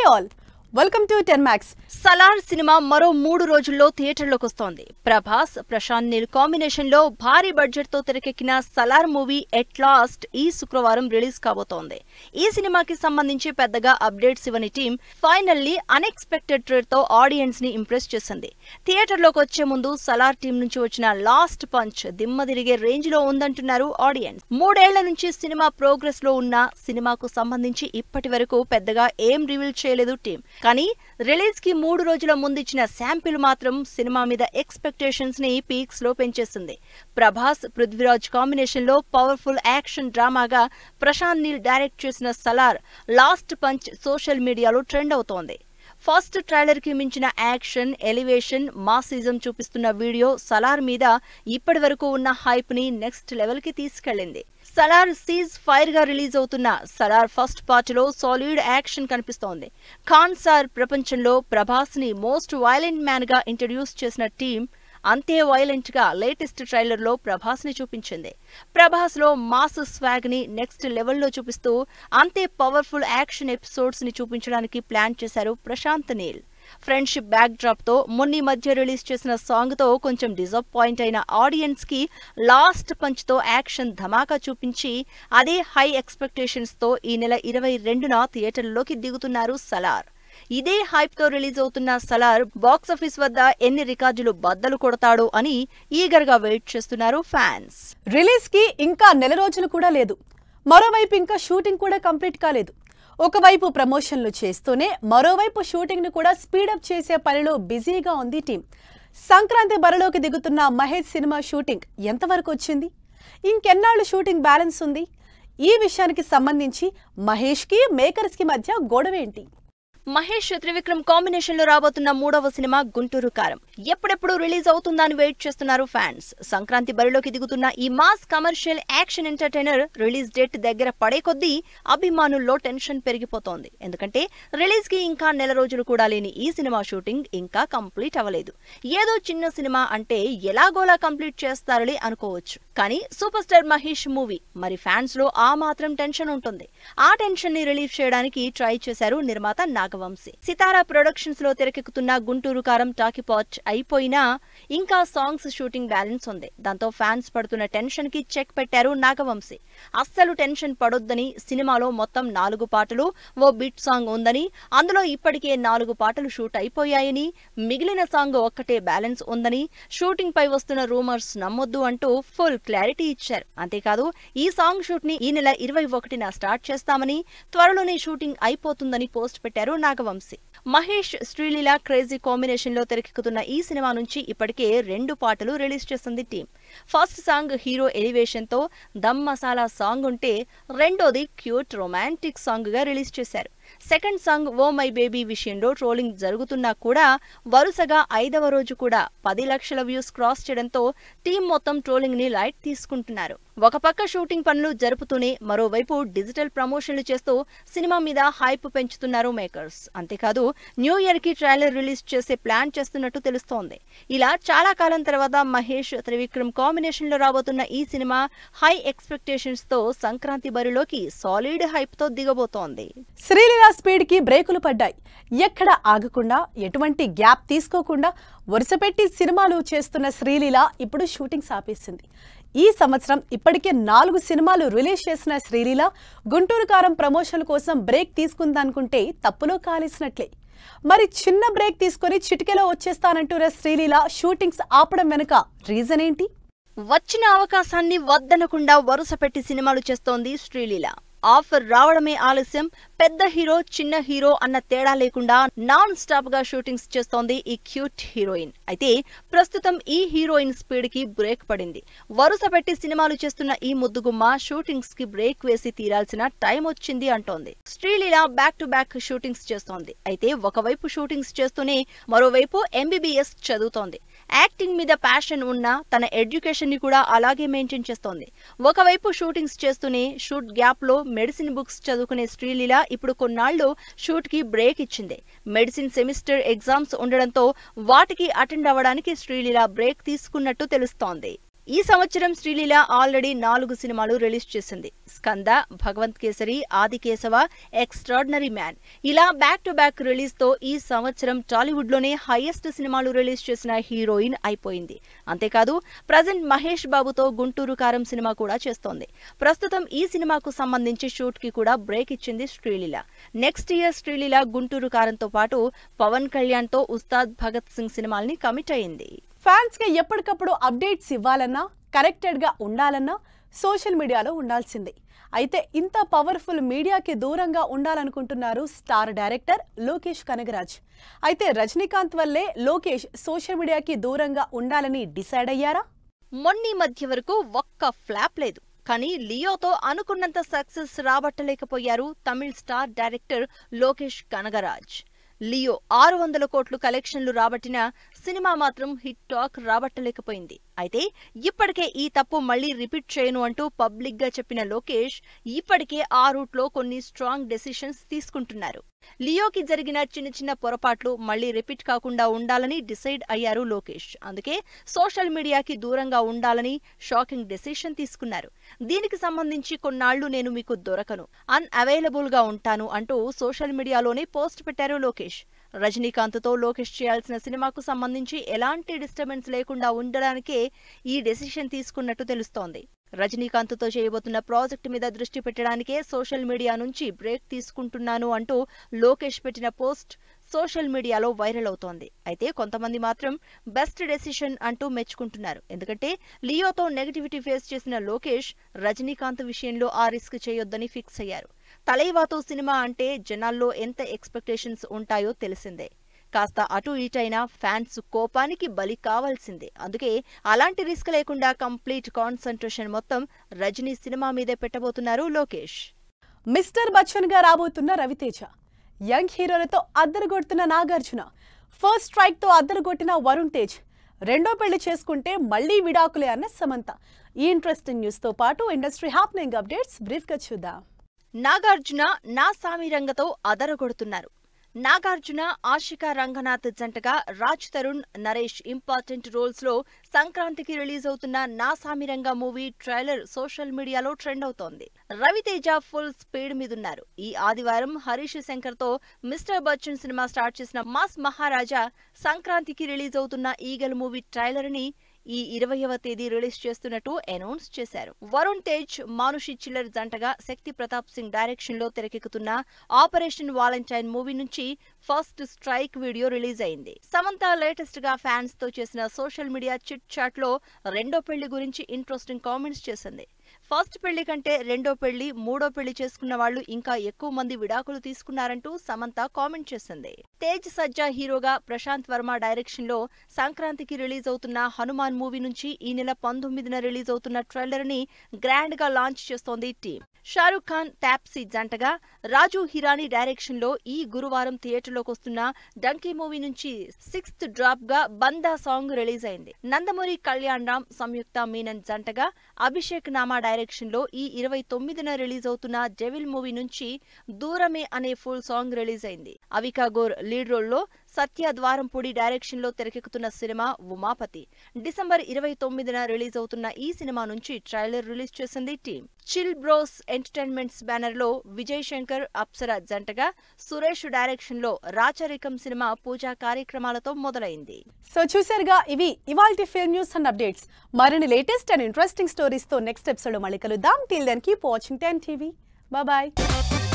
all, welcome to 10 Max. Salaar cinema మరో 3 రోజుల్లో థియేటర్లోకి వస్తోంది. ప్రభాస్, ప్రశాంత్ నీల్ కాంబినేషన్ లో భారీ బడ్జెట్ తో తెరకెక్కిన సలార్ మూవీ ఎట్ లాస్ట్ ఈ శుక్రవారం రిలీజ్ కాబోతోంది. ఈ సినిమాకి సంబంధించి పెద్దగా అప్డేట్స్ ఇవ్వని టీం ఫైనల్లీ అన్ఎక్స్పెక్టెడ్ ట్రీట్ తో ఆడియన్స్ ని ఇంప్రెస్ చేసింది. థియేటర్లోకి వచ్చే ముందు సలార్ టీం నుంచి వచ్చిన లాస్ట్ పంచ్ దిమ్మ తిరిగే రేంజ్ లో ఉందంటున్నారు ఆడియన్స్. 3 ఏళ్ల నుంచి సినిమా ప్రోగ్రెస్ లో ఉన్న సినిమాకు సంబంధించి ఇప్పటి వరకు పెద్దగా ఏం రివీల్ చేయలేదు టీం. కానీ రిలీజ్ కి 3 రోజుల ముందిచ్చిన శాంపిల్ మాత్రం సినిమా మీద ఎక్స్పెక్టేషన్స్ ని పీక్స్ లో పెంచేసింది. ప్రభాస్, పృథ్వీరాజ్ కాంబినేషన్ లో పవర్ఫుల్ యాక్షన్ డ్రామాగా ప్రశాంత్ నీల్ డైరెక్ట్ చేసిన సలార్ లాస్ట్ పంచ్ సోషల్ మీడియాలో ట్రెండ్ అవుతోంది. ఫస్ట్ ట్రైలర్ కి మించిన యాక్షన్, ఎలివేషన్, మాసిజం చూపిస్తున్న వీడియో సలార్ మీద ఇప్పటి వరకు ఉన్న హైప్ ని నెక్స్ట్ లెవెల్ కి తీసుకెళ్లింది. సలార్ సీజ్ ఫైర్ గా రిలీజ్ అవుతున్న సలార్ ఫస్ట్ పార్ట్ లో సాలిడ్ యాక్షన్ కనిపిస్తోంది. ఖాన్ సార్ ప్రపంచంలో ప్రభాస్ ని మోస్ట్ వైలెంట్ మ్యాన్ గా ఇంట్రడ్యూస్ చేసిన టీం అంతే వైలెంట్ గా లేటెస్ట్ ట్రైలర్ లో ప్రభాస్ ని చూపించింది. ప్రభాస్ లో మాస్ స్వాగ్ ని నెక్స్ట్ లెవెల్లో చూపిస్తూ అంతే పవర్ఫుల్ యాక్షన్ ఎపిసోడ్స్ ని చూపించడానికి ప్లాన్ చేశారు Prashanth Neel. Friendship backdrop తో మొన్న మధ్య రిలీజ్ చేసిన సాంగ్ తో కొంచెం డిసప్పాయింట్ అయిన ఆడియన్స్ కి లాస్ట్ పంచ్ తో యాక్షన్ ధమాకా చూపించి అదే హై ఎక్స్పెక్టేషన్స్ తో ఈ నెల 22న థియేటర్లోకి దిగుతున్నారు సలార్. ఇదే హైప్ తో రిలీజ్ అవుతున్న సలార్ బాక్సాఫీస్ వద్ద ఎన్ని రికార్డులు బద్దలు కొడతాడో అని ఈగర్ గా వెయిట్ చేస్తున్నారు ఫ్యాన్స్. రిలీజ్ కి ఇంకా నెల రోజులు కూడా లేదు. మరోవైపు ఇంకా షూటింగ్ కూడా కంప్లీట్ కాలేదు. ఒకవైపు ప్రమోషన్లు చేస్తూనే మరోవైపు షూటింగ్ ను కూడా స్పీడప్ చేసే పనిలో బిజీగా ఉంది టీం. సంక్రాంతి బరిలోకి దిగుతున్న మహేష్ సినిమా షూటింగ్ ఎంతవరకు వచ్చింది? ఇంకెన్నాళ్ళు షూటింగ్ బ్యాలెన్స్ ఉంది? ఈ విషయానికి సంబంధించి మహేష్ కి మేకర్స్ కి మధ్య గొడవేంటి? మహేష్, త్రివిక్రమ్ కాంబినేషన్ లో రాబోతున్న 3వ సినిమా గుంటూరు కారం ఎప్పుడెప్పుడు రిలీజ్ అవుతుందని వెయిట్ చేస్తున్నారు ఫ్యాన్స్. సంక్రాంతి బరిలోకి దిగుతున్న ఈ mass commercial action entertainer release date దగ్గర పడే కొద్దీ అభిమానుల్లో టెన్షన్ పెరిగిపోతోంది. ఎందుకంటే రిలీజ్ కి ఇంకా నెల రోజులు కూడా లేని ఈ సినిమా షూటింగ్ ఇంకా కంప్లీట్ అవ్వలేదు. ఏదో చిన్న సినిమా అంటే ఎలాగోలా కంప్లీట్ చేస్తారని అనుకోవచ్చు. కానీ సూపర్ స్టార్ మహేష్ మూవీ, మరి ఫ్యాన్స్ లో ఆ మాత్రం టెన్షన్ ఉంటుంది. ఆ టెన్షన్ ని రిలీవ్ చేయడానికి ట్రై చేశారు నిర్మాత నాగవంశీ. సితారా ప్రొడక్షన్స్ లో తెరకెక్కుతున్న గుంటూరు కారం టాకీపాట్ అయిపోయినా ఇంకా సాంగ్స్ షూటింగ్ బ్యాలెన్స్ ఉంది. దాంతో ఫ్యాన్స్ పడుతున్న టెన్షన్ కి చెక్ పెట్టారు నాగవంశీ. అస్సలు టెన్షన్ పడొద్దని, సినిమాలో మొత్తం 4 పాటలు, ఓ బిట్ సాంగ్ ఉందని, అందులో ఇప్పటికే 4 పాటలు షూట్ అయిపోయాయని, మిగిలిన సాంగ్ ఒక్కటే బ్యాలెన్స్ ఉందని, షూటింగ్ పై వస్తున్న రూమర్స్ నమ్మొద్దు అంటూ ఫుల్ క్లారిటీ ఇచ్చారు. అంతేకాదు ఈ సాంగ్ షూట్ ని ఈ నెల 21న స్టార్ట్ చేస్తామని, త్వరలోనే షూటింగ్ అయిపోతుందని పోస్ట్ పెట్టారు నాగవంశీ. మహేష్, శ్రీలీల క్రేజీ కాంబినేషన్ లో తెరకెక్కుతున్న ఈ సినిమా నుంచి ఇప్పటికే 2 పాటలు రిలీజ్ చేసింది team. First song hero elevation తో దమ్ మసాలా సాంగ్ ఉంటే, రెండోది క్యూట్ రొమాంటిక్ సాంగ్ గా రిలీజ్ చేశారు. Second song oh my baby విషయంలో ట్రోలింగ్ జరుగుతున్నా కూడా వరుసగా 5వ రోజు కూడా 10 లక్షల వ్యూస్ క్రాస్ చేయడంతో టీం మొత్తం ట్రోలింగ్ ని లైట్ తీసుకుంటున్నారు. ఒక పక్క షూటింగ్ పనులు జరుపుతూనే మరోవైపు డిజిటల్ ప్రమోషన్లు చేస్తూ సినిమా మీద హైప్ పెంచుతున్నారు మేకర్స్. అంతేకాదు న్యూ ఇయర్ కి ట్రైలర్ రిలీజ్ చేసే ప్లాన్ చేస్తున్నట్టు తెలుస్తోంది. ఇలా చాలా కాలం తర్వాత మహేష్, త్రివిక్రమ్ కాంబినేషన్ లో రాబోతున్న ఈ సినిమా హై ఎక్స్పెక్టేషన్స్ తో సంక్రాంతి బరిలోకి సాలిడ్ హైప్ తో దిగబోతోంది. శ్రీలీల స్పీడ్ కి బ్రేకులు పడ్డాయి. ఎక్కడ ఆగకుండా, ఎటువంటి గ్యాప్ తీసుకోకుండా వరుసపెట్టి సినిమాలు చేస్తున్న శ్రీలీల ఇప్పుడు షూటింగ్ ఆపేసింది. ఈ సంవత్సరం ఇప్పటికే 4 సినిమాలు రిలీజ్ చేసిన శ్రీలీల గుంటూరు కారం ప్రమోషన్ కోసం బ్రేక్ తీసుకుందనుకుంటే తప్పులో కాలేసినట్లే. మరి చిన్న బ్రేక్ తీసుకుని చిటికెలో వచ్చేస్తానంటున్న శ్రీలీల షూటింగ్స్ ఆపడం వెనుక రీజన్ ఏంటి? వచ్చిన అవకాశాన్ని వద్దనకుండా వరుసపెట్టి సినిమాలు చేస్తోంది శ్రీలీల. ఆఫర్ రావడమే ఆలస్యం. పెద్ద హీరో, చిన్న హీరో అన్న తేడా లేకుండా నాన్ స్టాప్ గా షూటింగ్స్ చేస్తోంది ఈ క్యూట్ హీరోయిన్. అయితే ప్రస్తుతం ఈ హీరోయిన్ స్పీడ్ కి బ్రేక్ పడింది. వరుస పెట్టి సినిమాలు చేస్తున్న ఈ ముద్దుగుమ్మ షూటింగ్స్ కి బ్రేక్ వేసి తీరాల్సిన టైం వచ్చింది అంటోంది. Sreeleela back to back shootings చేస్తోంది. అయితే ఒకవైపు షూటింగ్స్ చేస్తూనే మరోవైపు MBBS చదువుతోంది. యాక్టింగ్ మీద ప్యాషన్ ఉన్న తన ఎడ్యుకేషన్ ని కూడా అలాగే మెయింటైన్ చేస్తోంది. ఒకవైపు షూటింగ్స్ చేస్తూనే షూట్ గ్యాప్ లో మెడిసిన్ బుక్స్ చదువుకునే శ్రీలీల ఇప్పుడు కొన్నాళ్లు షూట్ కి బ్రేక్ ఇచ్చింది. మెడిసిన్ సెమిస్టర్ ఎగ్జామ్స్ ఉండడంతో వాటికి అటెండ్ అవ్వడానికి శ్రీలీల బ్రేక్ తీసుకున్నట్టు తెలుస్తోంది. ఈ సంవత్సరం శ్రీలీల ఆల్రెడీ 4 సినిమాలు రిలీజ్ చేసింది. స్కంద, భగవంత్ కేసరి, ఆదికేశవ, ఎక్స్ట్రార్డినరీ మ్యాన్ ఇలా బ్యాక్ టు బ్యాక్ రిలీజ్ తో ఈ సంవత్సరం టాలీవుడ్ లోనే హైయెస్ట్ సినిమాలు రిలీజ్ చేసిన హీరోయిన్ అయిపోయింది. అంతేకాదు ప్రజెంట్ మహేష్ బాబుతో గుంటూరు కారం సినిమా కూడా చేస్తోంది. ప్రస్తుతం ఈ సినిమాకు సంబంధించి షూట్ కి కూడా బ్రేక్ ఇచ్చింది శ్రీలీల. నెక్స్ట్ ఇయర్ శ్రీలీల గుంటూరు కారంతో పాటు పవన్ కళ్యాణ్ తో ఉస్తాద్ భగత్ సింగ్ సినిమాల్ని కమిట్ అయింది. ఫ్యాన్స్ కి ఎప్పటికప్పుడు అప్డేట్స్ ఇవ్వాలన్నా, కనెక్టెడ్ గా ఉండాలన్నా సోషల్ మీడియాలో ఉండాల్సిందే. అయితే ఇంత పవర్ఫుల్ మీడియాకి దూరంగా ఉండాలనుకుంటున్నారు స్టార్ డైరెక్టర్ లోకేష్ కనగరాజ్. అయితే రజనీకాంత్ వల్లే లోకేష్ సోషల్ మీడియాకి దూరంగా ఉండాలని డిసైడ్ అయ్యారా? మొన్నీ మధ్య వరకు ఒక్క ఫ్లాప్ లేదు. కానీ లియోతో అనుకున్నంత సక్సెస్ రాబట్టలేకపోయారు తమిళ్ స్టార్ డైరెక్టర్ లోకేష్ కనగరాజ్. లియో 600 కోట్లు కలెక్షన్లు రాబట్టిన సినిమా మాత్రం హిట్ టాక్ రాబట్టలేకపోయింది. అయితే ఇప్పటికే ఈ తప్పు మళ్లీ రిపీట్ చేయను అంటూ పబ్లిక్ గా చెప్పిన లోకేష్ ఇప్పటికే ఆ రూట్ లో కొన్ని స్ట్రాంగ్ డెసిషన్స్ తీసుకుంటున్నారు. లియోకి జరిగిన చిన్న చిన్న పొరపాట్లు మళ్లీ రిపీట్ కాకుండా ఉండాలని డిసైడ్ అయ్యారు లోకేష్. అందుకే సోషల్ మీడియాకి దూరంగా ఉండాలని షాకింగ్ డెసిషన్ తీసుకున్నారు. దీనికి సంబంధించి కొన్నాళ్లు నేను మీకు దొరకను, అన్అవైలబుల్ గా ఉంటాను అంటూ సోషల్ మీడియాలోనే పోస్ట్ పెట్టారు లోకేష్. రజనీకాంత్తో లోకేష్ చేయాల్సిన సినిమాకు సంబంధించి ఎలాంటి డిస్టర్బెన్స్ లేకుండా ఉండడానికే ఈ డెసిషన్ తీసుకున్నట్టు తెలుస్తోంది. రజనీకాంత్తో చేయబోతున్న ప్రాజెక్టు మీద దృష్టి పెట్టడానికే సోషల్ మీడియా నుంచి బ్రేక్ తీసుకుంటున్నాను అంటూ లోకేష్ పెట్టిన పోస్ట్ సోషల్ మీడియాలో వైరల్ అవుతోంది. అయితే కొంతమంది మాత్రం బెస్ట్ డెసిషన్ అంటూ మెచ్చుకుంటున్నారు. ఎందుకంటే లియోతో నెగటివిటీ ఫేస్ చేసిన లోకేష్ రజనీకాంత్ విషయంలో ఆ రిస్క్ చేయొద్దని ఫిక్స్ అయ్యారు. తలైవాతో సినిమా అంటే జనాల్లో ఎంత ఎక్స్పెక్టేషన్స్ ఉంటాయో తెలిసిందే. కాస్త అటు ఇటైనా ఫ్యాన్స్ కోపానికి బలి కావాల్సిందే. అందుకే అలాంటి రిస్క్ లేకుండా కంప్లీట్ కాన్సంట్రేషన్ మొత్తం రజనీ సినిమా మీదే పెట్టబోతున్నారు లోకేష్. మిస్టర్ బచ్చన్ గా రాబోతున్న రవితేజ, యంగ్ హీరోలతో అద్దరుగొడుతున్న నాగార్జున, ఫస్ట్ స్ట్రైక్ తో అద్దరుగొట్టిన వరుణ్ తేజ్, రెండో పెళ్లి చేసుకుంటే మళ్లీ విడాకులే అన్న సమంత. ఈ ఇంట్రెస్టింగ్ న్యూస్ తో పాటు ఇండస్ట్రీ హ్యాపెనింగ్ అప్డేట్స్ బ్రీఫ్ గా చూద్దాం. నాగార్జున నా సామిరంగతో అదరగొడుతున్నారు. నాగార్జున, ఆశికా రంగనాథ్ జంటగా రాజ్ తరుణ్, నరేష్ ఇంపార్టెంట్ రోల్స్ లో సంక్రాంతికి రిలీజ్ అవుతున్న Naa Saamiranga movie trailer social మీడియాలో ట్రెండ్ అవుతోంది. రవితేజ ఫుల్ స్పీడ్ మీదున్నారు. ఈ ఆదివారం హరీష్ శంకర్ తో మిస్టర్ బచ్చన్ సినిమా స్టార్ట్ చేసిన మాస్ మహారాజా సంక్రాంతికి రిలీజ్ అవుతున్న ఈగల్ మూవీ ట్రైలర్ ని ఈ 20వ తేదీ రిలీజ్ చేస్తున్నట్టు అనౌన్స్ చేశారు. వరుణ్ తేజ్, మానుషి చిల్లర్ జంటగా శక్తి ప్రతాప్ సింగ్ డైరెక్షన్ లో తెరకెక్కుతున్న ఆపరేషన్ వాలంటైన్ మూవీ నుంచి ఫస్ట్ స్ట్రైక్ వీడియో రిలీజ్ అయింది. సమంత లేటెస్ట్ గా ఫ్యాన్స్ తో చేసిన సోషల్ మీడియా చిట్ చాట్ లో రెండో పెళ్లి గురించి ఇంట్రెస్టింగ్ కామెంట్స్ చేసింది. ఫస్ట్ పెళ్లి కంటే రెండో పెళ్లి, మూడో పెళ్లి చేసుకున్న వాళ్లు ఇంకా ఎక్కువ మంది విడాకులు తీసుకున్నారంటూ సమంత కామెంట్ చేసింది. తేజ్ సజ్జా హీరోగా ప్రశాంత్ వర్మ డైరెక్షన్ లో సంక్రాంతికి రిలీజ్ అవుతున్న హనుమాన్ మూవీ నుంచి ఈ నెల 19న రిలీజ్ అవుతున్న ట్రైలర్ ని గ్రాండ్ గా లాంచ్ చేస్తోంది టీం. షారుఖ్ ఖాన్, తాప్సీ జంటగా రాజు హిరానీ డైరెక్షన్ లో ఈ గురువారం థియేటర్లోకి వస్తున్న డంకీ మూవీ నుంచి 6th డ్రాప్ గా బందా సాంగ్ రిలీజ్ అయింది. నందమూరి కళ్యాణ్ రామ్, సంయుక్త మీనన్ జంటగా అభిషేక్ నామా డైరెక్షన్ లో ఈ 29న రిలీజ్ అవుతున్న డెవిల్ మూవీ నుంచి దూరమే అనే ఫుల్ సాంగ్ రిలీజ్ అయింది. అవికా గోర్ లీడ్ రోల్ లో సత్య ద్వారంపూడి డైరెక్షన్ లో తెరకెక్కుతున్న సినిమా ఉమాపతి. డిసెంబర్ 29న రిలీజ్ అవుతున్న ఈ సినిమా నుంచి ట్రైలర్ రిలీజ్ చేసింది team. Chill bros entertainments banner లో విజయ్ శంకర్, అప్సరా జంటగా సురేష్ డైరెక్షన్ లో రాచరికం సినిమా పూజా కార్యక్రమాలతో మొదలైంది. సో చూసారుగా, ఇవి ఇవాల్టి ఫిల్మ్ న్యూస్ అండ్ అప్డేట్స్. మరిన్ని లేటెస్ట్ అండ్ ఇంట్రెస్టింగ్ స్టోరీస్ తో నెక్స్ట్ ఎపిసోడ్ మళ్ళీ కలుద్దాం. Till then keep watching 10 TV. Bye bye.